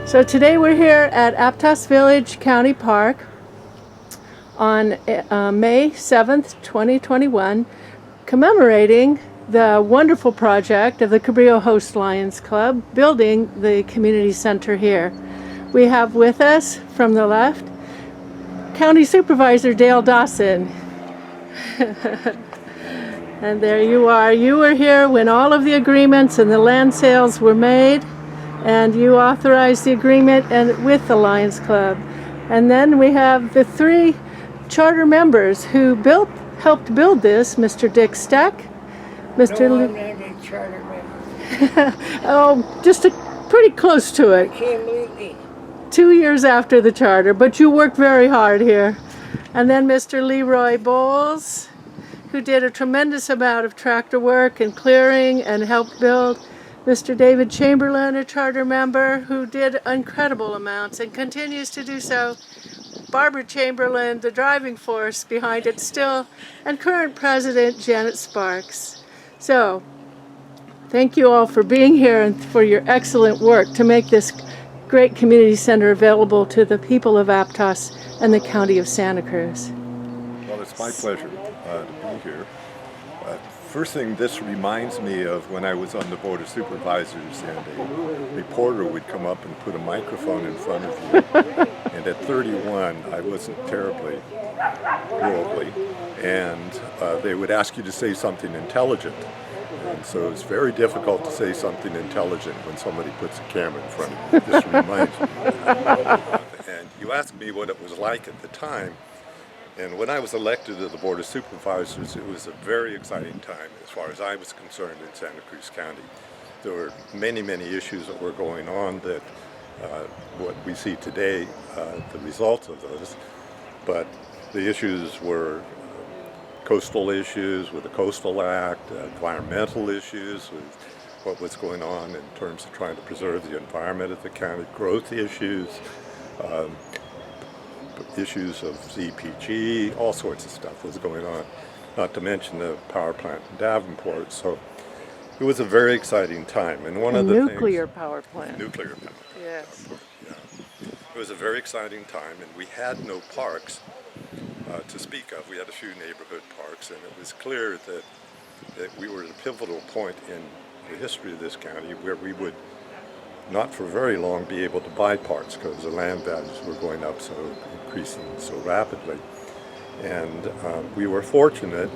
So today we're here at Aptos Village County Park on May 7th, 2021, commemorating the wonderful project of the Cabrillo Host Lions Club, building the community center here. We have with us, from the left, County Supervisor Dale Dawson. And there you are. You were here when all of the agreements and the land sales were made, and you authorized the agreement with the Lions Club. And then we have the three charter members who helped build this, Mr. Dick Steck, Mr. No, I'm not a charter member. Oh, just pretty close to it. I came lately. 2 years after the charter, but you worked very hard here. And then Mr. LeeRoy Bowles, who did a tremendous amount of tractor work and clearing and helped build. Mr. David Chamberlain, a charter member, who did incredible amounts and continues to do so. Barbara Chamberlain, the driving force behind it still, and current president Janet Sparks. So, thank you all for being here and for your excellent work to make this great community center available to the people of Aptos and the county of Santa Cruz. Well, it's my pleasure to be here. First thing, this reminds me of when I was on the Board of Supervisors and a reporter would come up and put a microphone in front of you. And at 31, I wasn't terribly worldly. And they would ask you to say something intelligent. And so it's very difficult to say something intelligent when somebody puts a camera in front of you. This reminds me. And you asked me what it was like at the time. And when I was elected to the Board of Supervisors, it was a very exciting time as far as I was concerned in Santa Cruz County. There were many, many issues that were going on that what we see today, the results of those. But the issues were coastal issues with the Coastal Act, environmental issues with what was going on in terms of trying to preserve the environment of the county, growth issues, issues of ZPG, all sorts of stuff was going on, not to mention the power plant in Davenport. So it was a very exciting time. And one of the nuclear power plant. Nuclear power plant. Yes. Yeah. It was a very exciting time, and we had no parks to speak of. We had a few neighborhood parks, and it was clear that we were at a pivotal point in the history of this county where we would not for very long be able to buy parks because the land values were going up increasing so rapidly. And we were fortunate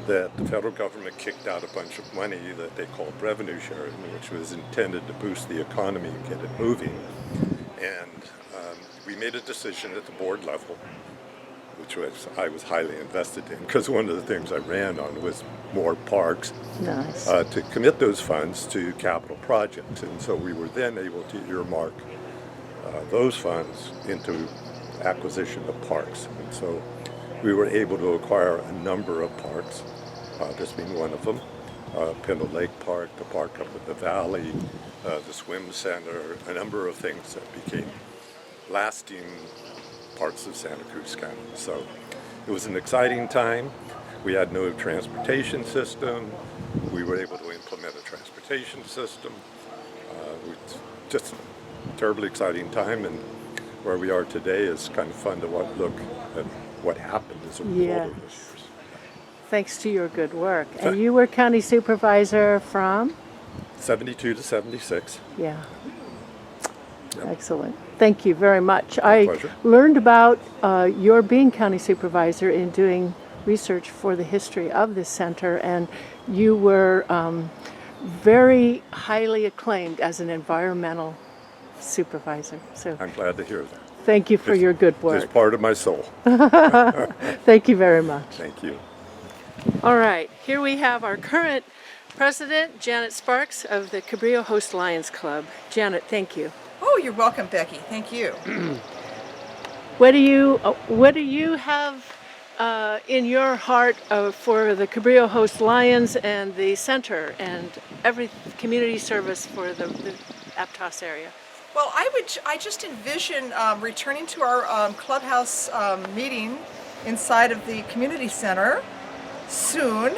that the federal government kicked out a bunch of money that they called revenue sharing, which was intended to boost the economy and get it moving. And we made a decision at the board level, which I was highly invested in, because one of the things I ran on was more parks. Nice. To commit those funds to capital projects. And so we were then able to earmark those funds into acquisition of parks. And so we were able to acquire a number of parks, this being one of them, Pendle Lake Park, the park up at the valley, the swim center, a number of things that became lasting parts of Santa Cruz County. So it was an exciting time. We had no transportation system. We were able to implement a transportation system. It was just a terribly exciting time, and where we are today is kind of fun to look at what happened as a result of those years. Thanks to your good work. And you were county supervisor from? 72 to 76. Yeah. Yep. Excellent. Thank you very much. My pleasure. Learned about your being county supervisor in doing research for the history of this center, and you were very highly acclaimed as an environmental supervisor. So I'm glad to hear that. thank you for your good work. It's part of my soul. Thank you very much. Thank you. All right, here we have our current president, Janet Sparks of the Cabrillo Host Lions Club. Janet, thank you. Oh, you're welcome, Becky. Thank you. What do you have in your heart for the Cabrillo Host Lions and the center and every community service for the Aptos area? Well, I just envision returning to our clubhouse meeting inside of the community center soon,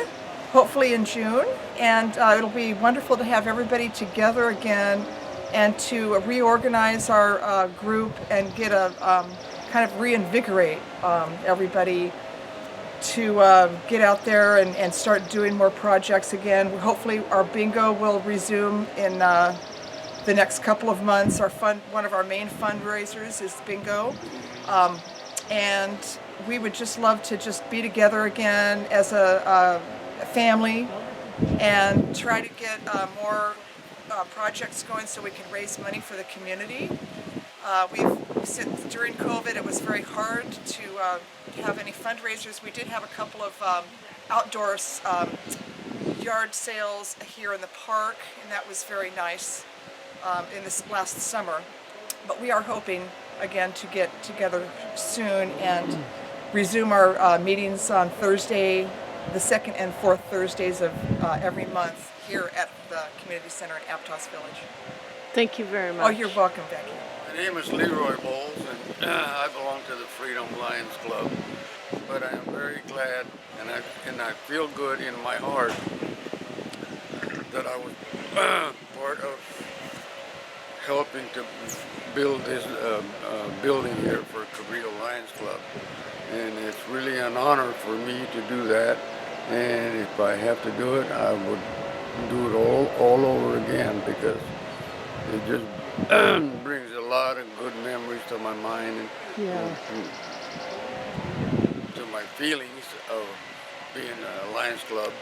hopefully in June, and it'll be wonderful to have everybody together again and to reorganize our group and get a kind of reinvigorate everybody to get out there and start doing more projects again. Hopefully our bingo will resume in the next couple of months. One of our main fundraisers is bingo. And we would just love to just be together again as a family and try to get more projects going so we can raise money for the community. During COVID, it was very hard to have any fundraisers. We did have a couple of outdoor yard sales here in the park, and that was very nice in this last summer. But we are hoping again to get together soon and resume our meetings on Thursday, the second and fourth Thursdays of every month here at the community center in Aptos Village. Thank you very much. Oh, you're welcome, Becky. My name is LeeRoy Bowles, and I belong to the Freedom Lions Club. But I am very glad, and I feel good in my heart that I was part of helping to build this building here for Cabrillo Lions Club. And it's really an honor for me to do that. And if I have to do it, I would do it all over again, because it just brings a lot of good memories to my mind and to my feelings of being a Lions Club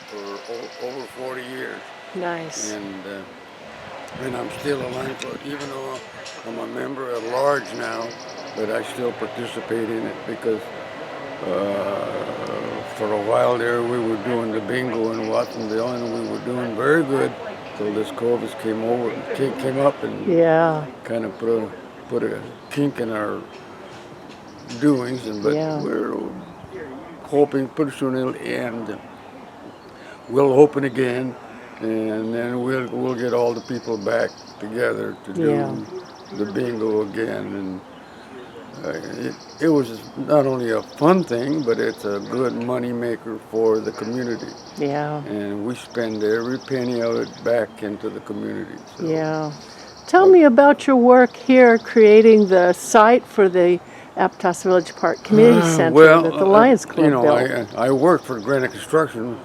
for over 40 years. Nice. And I'm still a Lions Club, even though I'm a member at large now, but I still participate in it because for a while there we were doing the bingo in Watsonville, and we were doing very good till this COVID came up and kind of put a kink in our doings, but we're hoping pretty soon it'll end. We'll open again, and then we'll get all the people back together to do the bingo again. And it was not only a fun thing, but it's a good money maker for the community. Yeah. And we spend every penny of it back into the community. So. Yeah. Tell me about your work here creating the site for the Aptos Village Park Community Center that the Lions Club built. I worked for Granite Construction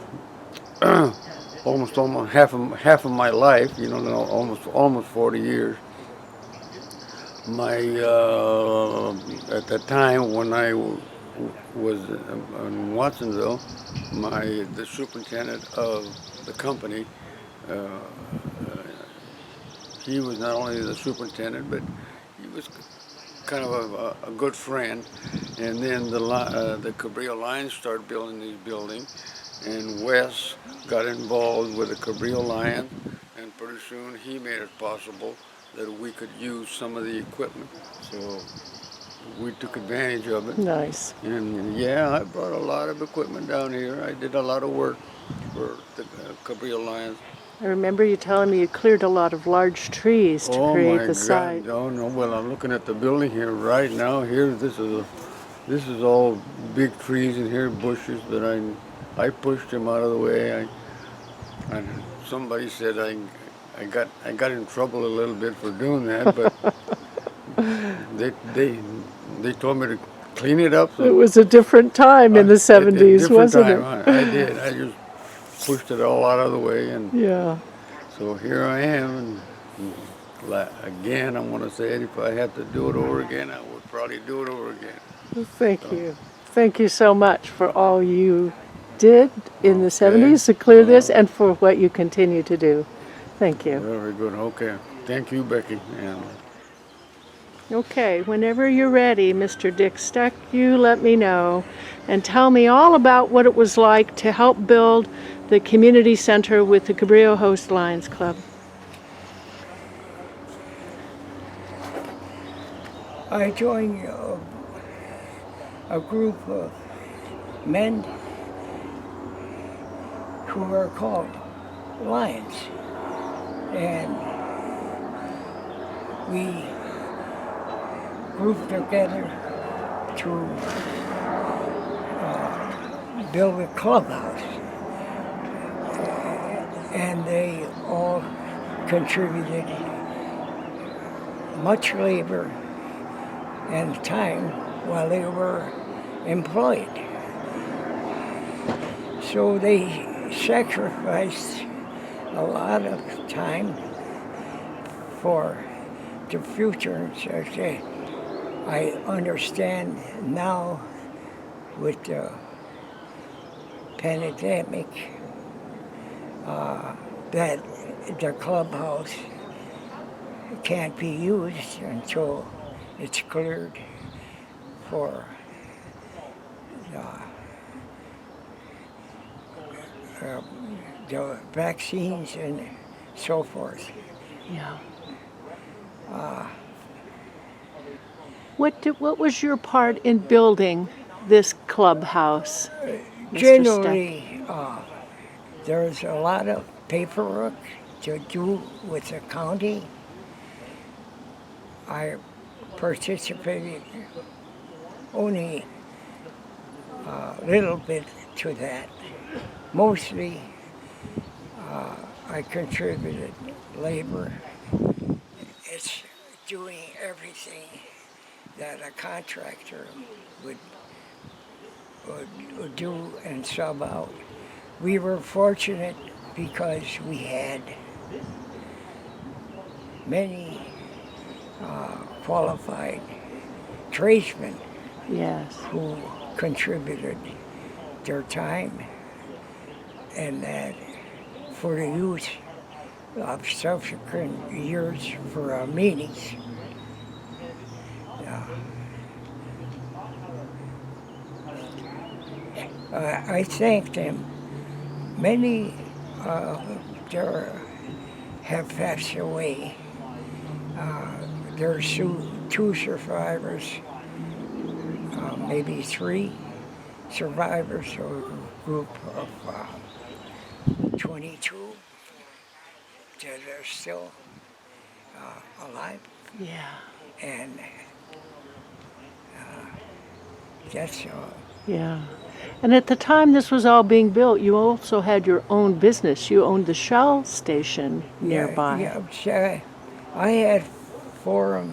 almost half of my life, almost 40 years. At the time when I was in Watsonville, the superintendent of the company, he was not only the superintendent, but he was kind of a good friend. And then the Cabrillo Lions started building these buildings, and Wes got involved with the Cabrillo Lions, and pretty soon he made it possible that we could use some of the equipment. So we took advantage of it. Nice. And I brought a lot of equipment down here. I did a lot of work for the Cabrillo Lions. I remember you telling me you cleared a lot of large trees to create the site. Oh no! Well, I'm looking at the building here right now. Here, this is all big trees in here, bushes that I pushed them out of the way. Somebody said I got in trouble a little bit for doing that, but they told me to clean it up. So it was a different time in the 70s, wasn't it? I did. I just pushed it all out of the way, and so here I am. And again, I want to say it, if I had to do it over again, I would probably do it over again. Well, thank you. Thank you so much for all you did in the 70s to clear this, and for what you continue to do. Thank you. Very good. Okay. Thank you, Becky. Okay, whenever you're ready, Mr. Dick Steck, you let me know and tell me all about what it was like to help build the community center with the Cabrillo Host Lions Club. I joined a group of men who are called Lions, and we grouped together to build a clubhouse, and they all contributed much labor and time while they were employed. So they sacrificed a lot of time for the future. So I understand now with the pandemic that the clubhouse can't be used until it's cleared for the vaccines and so forth. Yeah. What was your part in building this clubhouse, Mr. Generally, there's a lot of paperwork to do with the county. I participated only a little bit to that. Mostly, I contributed labor. It's doing everything that a contractor would do and sub out. We were fortunate because we had many qualified tradesmen Yes. who contributed their time and that for the use of subsequent years for our meetings. I thank them. Many there have passed away. There's two survivors, maybe three survivors of a group of 22 that are still alive. Yeah. And that's Yeah. And at the time this was all being built, you also had your own business. You owned the Shell station nearby. Yeah, I had 4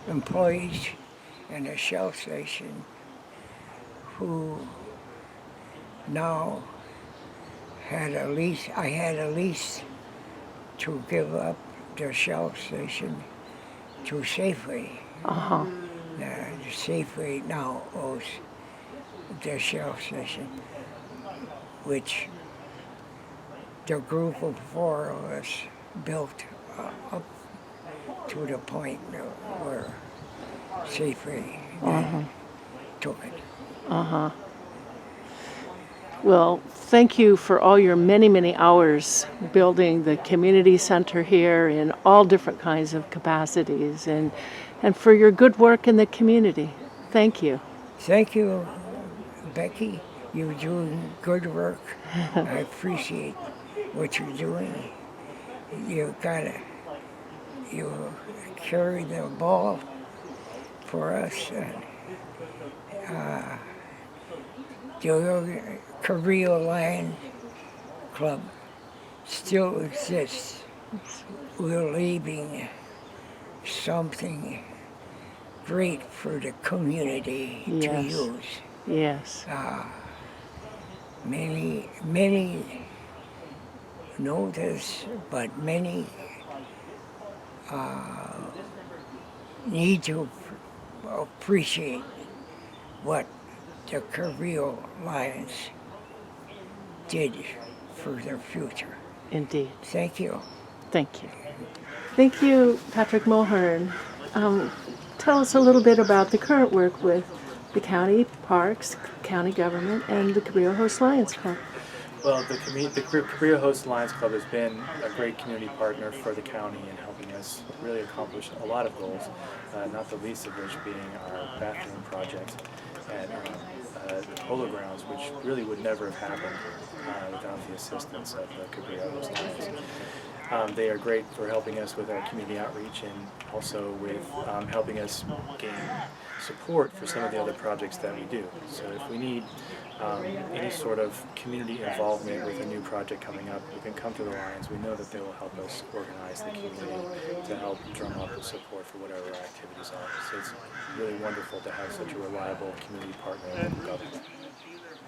employees in a Shell station who now had a lease. I had a lease to give up the Shell station to Safeway. Uh-huh. The Safeway now owns the Shell station, which the group of 4 of us built up to the point where Safeway took it. Uh-huh. Well, thank you for all your many, many hours building the community center here in all different kinds of capacities and for your good work in the community. Thank you. Thank you, Becky. You're doing good work. I appreciate what you're doing. You carry the ball for us. The Cabrillo Lions Club still exists. We're leaving something great for the community to use. Yes. Many know this, but many need to appreciate what the Cabrillo Lions did for their future. Indeed. Thank you. Thank you. Thank you, Patrick Mulhearn. Tell us a little bit about the current work with the county parks, county government, and the Cabrillo Host Lions Club. Well, the Cabrillo Host Lions Club has been a great community partner for the county in helping us really accomplish a lot of goals, not the least of which being our bathroom project at the Polo Grounds, which really would never have happened without the assistance of the Cabrillo Host Lions. They are great for helping us with our community outreach and also with helping us gain support for some of the other projects that we do. So if we need any sort of community involvement with a new project coming up, we can come to the Lions. We know that they will help us organize the community to help drum up the support for whatever our activities are. So it's really wonderful to have such a reliable community partner in local government.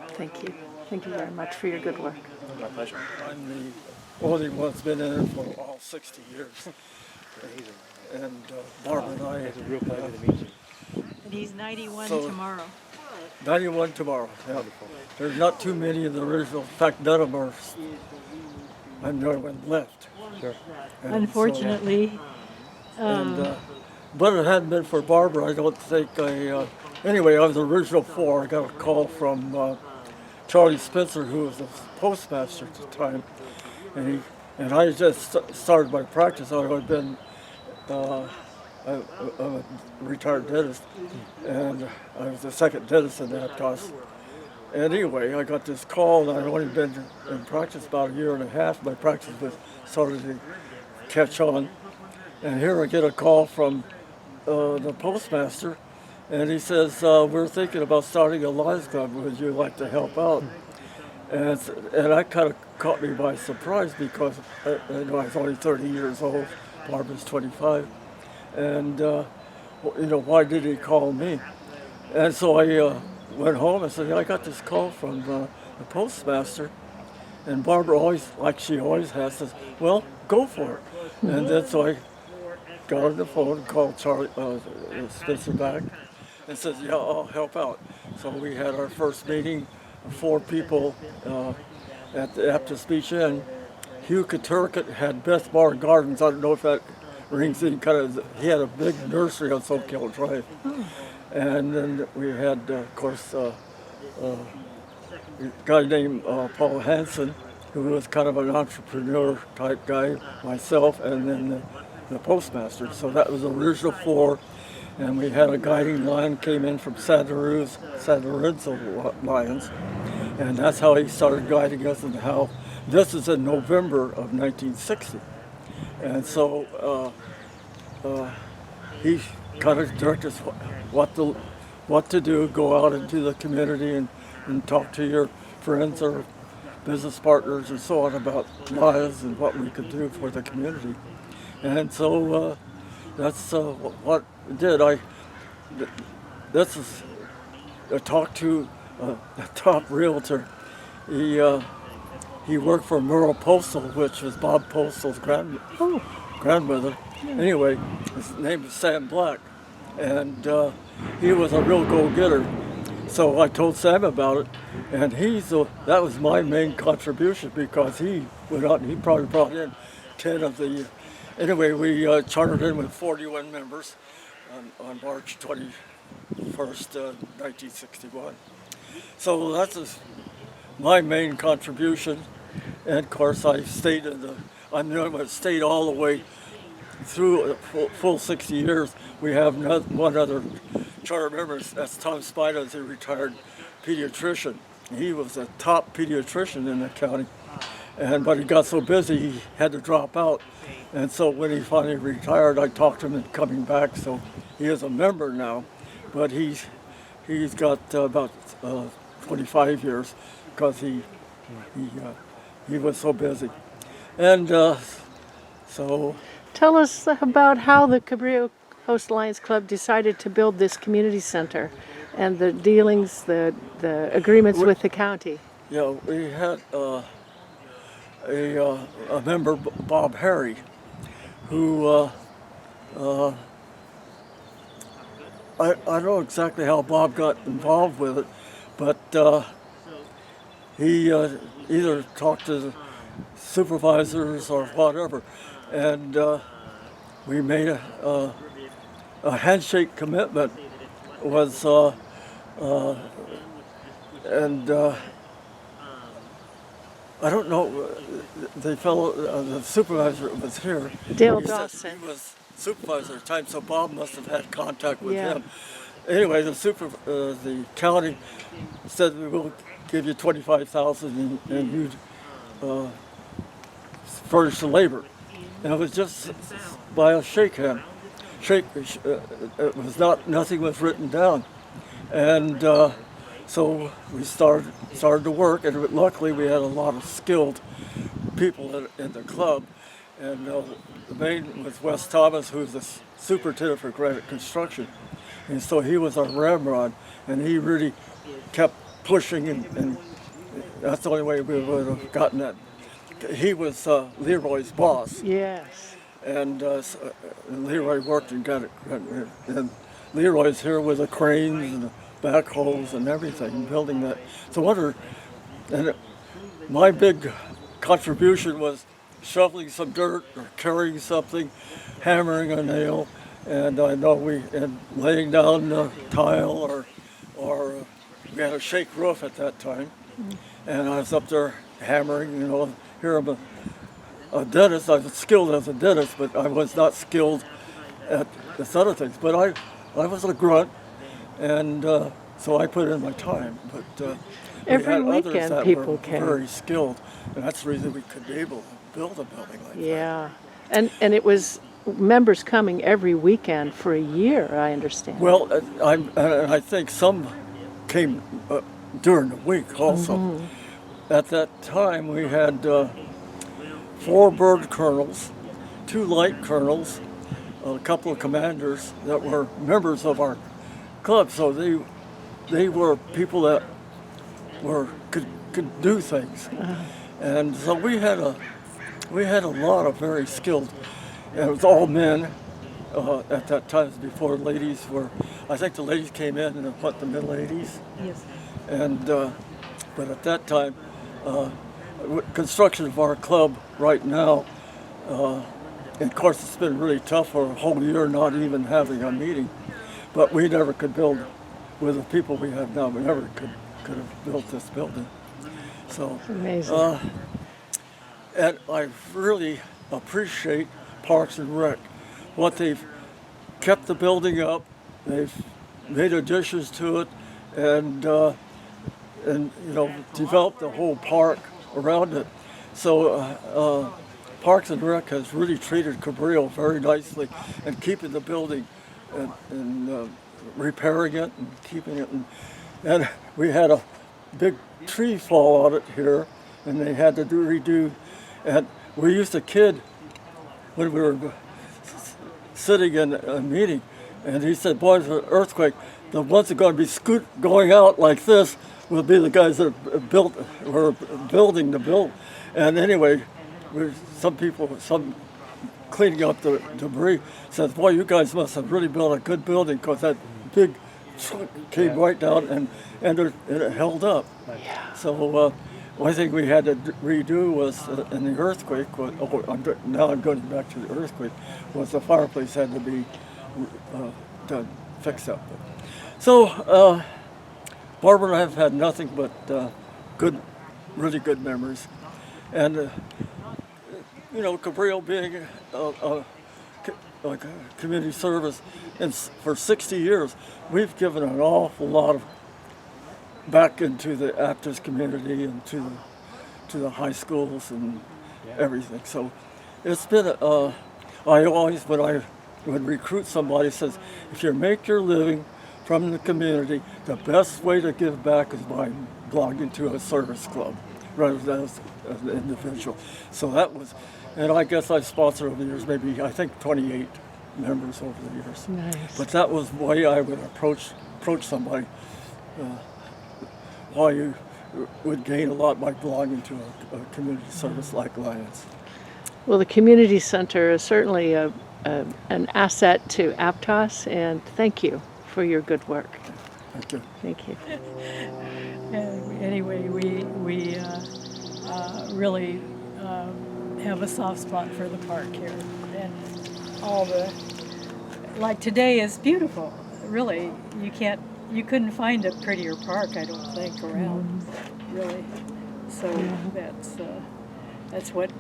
Thank you. Thank you very much for your good work. My pleasure. I'm the only one that's been in it for all 60 years. And Barbara and I, It's a real pleasure to meet you. And he's 91 So- tomorrow. 91 tomorrow. Yeah. There's not too many of the original. In fact, none of them are. I'm the only one left. Sure. And Unfortunately, but it hadn't been for Barbara, I don't think I. Anyway, I was the original four. I got a call from Charlie Spencer, who was the postmaster at the time, and I just started my practice. I had been. I'm a retired dentist, and I was the second dentist in Aptos. And anyway, I got this call, and I'd only been in practice about a year and a half. My practice was started to catch on. And here I get a call from the postmaster, and he says, we're thinking about starting a Lions Club. Would you like to help out? And that kind of caught me by surprise because I was only 30 years old. Barbara's 25. And, why did he call me? And so I went home and said, I got this call from the postmaster. And Barbara always, like she always has, says, well, go for it. And then so I got on the phone and called Charlie Spencer back and said, yeah, I'll help out. So we had our first meeting, 4 people at the Aptos Beach Inn. Hugh Katurkit had Beth Bar Gardens. I don't know if that rings in. He had a big nursery on Soapkill Drive. And then we had, of course, a guy named Paul Hansen, who was kind of an entrepreneur type guy, myself, and then the postmaster. So that was the original 4. And we had a guiding lion came in from San Lorenzo Lions. And that's how he started guiding us, and how this is in November of 1960. And so he kind of directed us what to do, go out into the community and talk to your friends or business partners and so on about lions and what we could do for the community. And so that's what I did. I talked to a top realtor. He worked for Merle Postal, which was Bob Postal's grandmother. Anyway, his name was Sam Black, and he was a real go-getter. So I told Sam about it, and that was my main contribution because he went out and he probably brought in 10 of the. Anyway, we chartered in with 41 members on March 21st, 1961. So that's my main contribution. And of course, I stayed I'm the only one that stayed all the way through a full 60 years. We have one other charter member, that's Tom Spida, is a retired pediatrician. He was a top pediatrician in the county, but he got so busy he had to drop out. And so when he finally retired, I talked to him into coming back. So he is a member now, but he's got about 25 years because he was so busy. And so. Tell us about how the Cabrillo Host Lions Club decided to build this community center and the dealings, the agreements with the county. Yeah, we had a member, Bob Harry, who I don't know exactly how Bob got involved with it, but he either talked to the supervisors or whatever, and we made a handshake commitment. Was I don't know, the fellow, the supervisor was here. Dale He said Dawson. he was supervisor at the time, so Bob must have had contact with Yeah. him. Anyway, the county said we will give you $25,000 and you'd furnish the labor. And it was just by a shake hand. it was nothing was written down. And so we started to work, and luckily we had a lot of skilled people in the club. And the main was Wes Thomas, who's the superintendent for granite construction. And so he was our ramrod, and he really kept pushing, and that's the only way we would have gotten that. He was LeeRoy's boss. Yes. And LeeRoy worked and got it. And LeeRoy's here with the cranes and the backhoes and everything, building that. So my big contribution was shoveling some dirt or carrying something, hammering a nail, and I know and laying down tile or we had a shake roof at that time, and I was up there hammering. Here I'm a dentist. I was skilled as a dentist, but I was not skilled at this other things. But I was a grunt, and so I put in my time. But Every we had others weekend that people were came. very skilled, and that's the reason we could be able to build a building like that. Yeah. And it was members coming every weekend for a year, I understand. Well, I think some came during the week also. Mm-hmm. At that time, we had 4 bird colonels, 2 light colonels, a couple of commanders that were members of our club. So they were people that could do things, and so we had a lot of very skilled. And it was all men at that time. Before ladies were, I think the ladies came in in the middle '80s. Yes. And but at that time, construction of our club right now, and of course it's been really tough for a whole year not even having a meeting. But we never could build with the people we have now. We never could have built this building. So Amazing. and I really appreciate Parks and Rec. What they've kept the building up, they've made additions to it, and developed the whole park around it. So Parks and Rec has really treated Cabrillo very nicely, and keeping the building and repairing it and keeping it. And we had a big tree fall on it here, and they had to redo. And we used to kid when we were sitting in a meeting, and he said, "Boys, an earthquake, the ones that are going to be going out like this will be the guys that were building the build." And anyway, some cleaning up the debris says, "Boy, you guys must have really built a good building, because that big trunk came right down and it held up." Yeah. So one thing we had to redo was in the earthquake. Now I'm going back to the earthquake. Was the fireplace had to be done, fixed up. So Barbara and I have had nothing but really good memories, and Cabrillo being a community service, and for 60 years, we've given an awful lot of back into the Aptos community and to the high schools and everything. So it's been, I always, when I would recruit somebody, says, if you make your living from the community, the best way to give back is by belonging to a service club rather than as an individual. So that was, and I guess I've sponsored over the years, maybe I think 28 members over the years. Nice. But that was the way I would approach somebody. Why you would gain a lot by belonging to a community service like Lions. Well, the community center is certainly an asset to Aptos, and thank you for your good work. Thank you. Thank you. Anyway, we really have a soft spot for the park here, and all like today is beautiful. Really, you couldn't find a prettier park, I don't think, around, really. So that's what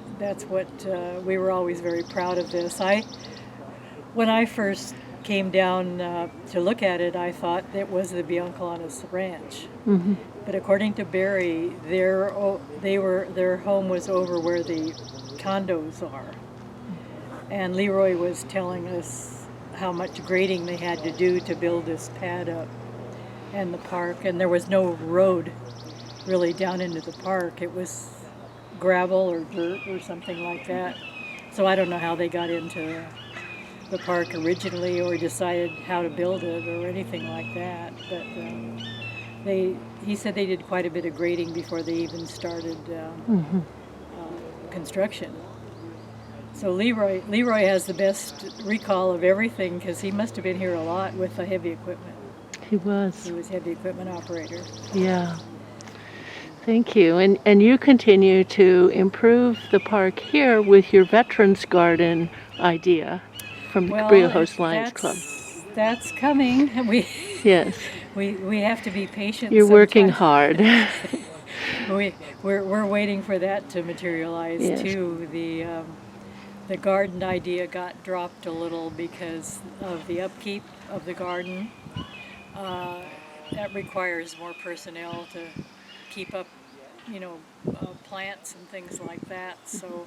we were always very proud of this. When I first came down to look at it, I thought it was the Biancalanas Ranch. Mm-hmm. But according to Barry, their home was over where the condos are. And LeeRoy was telling us how much grading they had to do to build this pad up and the park, and there was no road really down into the park. It was gravel or dirt or something like that. So I don't know how they got into the park originally or decided how to build it or anything like that. But he said they did quite a bit of grading before they even started construction. So LeeRoy has the best recall of everything because he must have been here a lot with the heavy equipment. He was. He was heavy equipment operator. Yeah. Thank you. And you continue to improve the park here with your Veterans Garden idea from the Cabrillo Host Lions Club. That's coming. Yes. We have to be patient. You're working hard. We're waiting for that to materialize too. The garden idea got dropped a little because of the upkeep of the garden. That requires more personnel to keep up, plants and things like that. So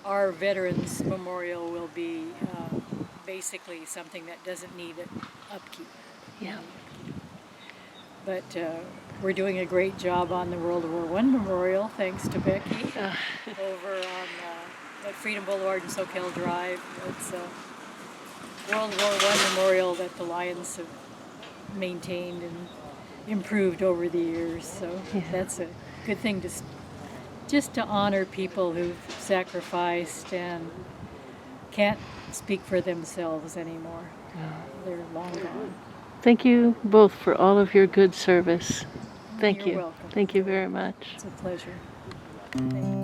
our Veterans Memorial will be basically something that doesn't need upkeep. Yeah. But we're doing a great job on the World War I Memorial, thanks to Becky, over on at Freedom Boulevard and Soquel Drive. It's a World War I memorial that the Lions have maintained and improved over the years. So that's a good thing just to honor people who've sacrificed and can't speak for themselves anymore. They're long gone. Thank you both for all of your good service. Thank you. You're welcome. Thank you very much. It's a pleasure. Thank you.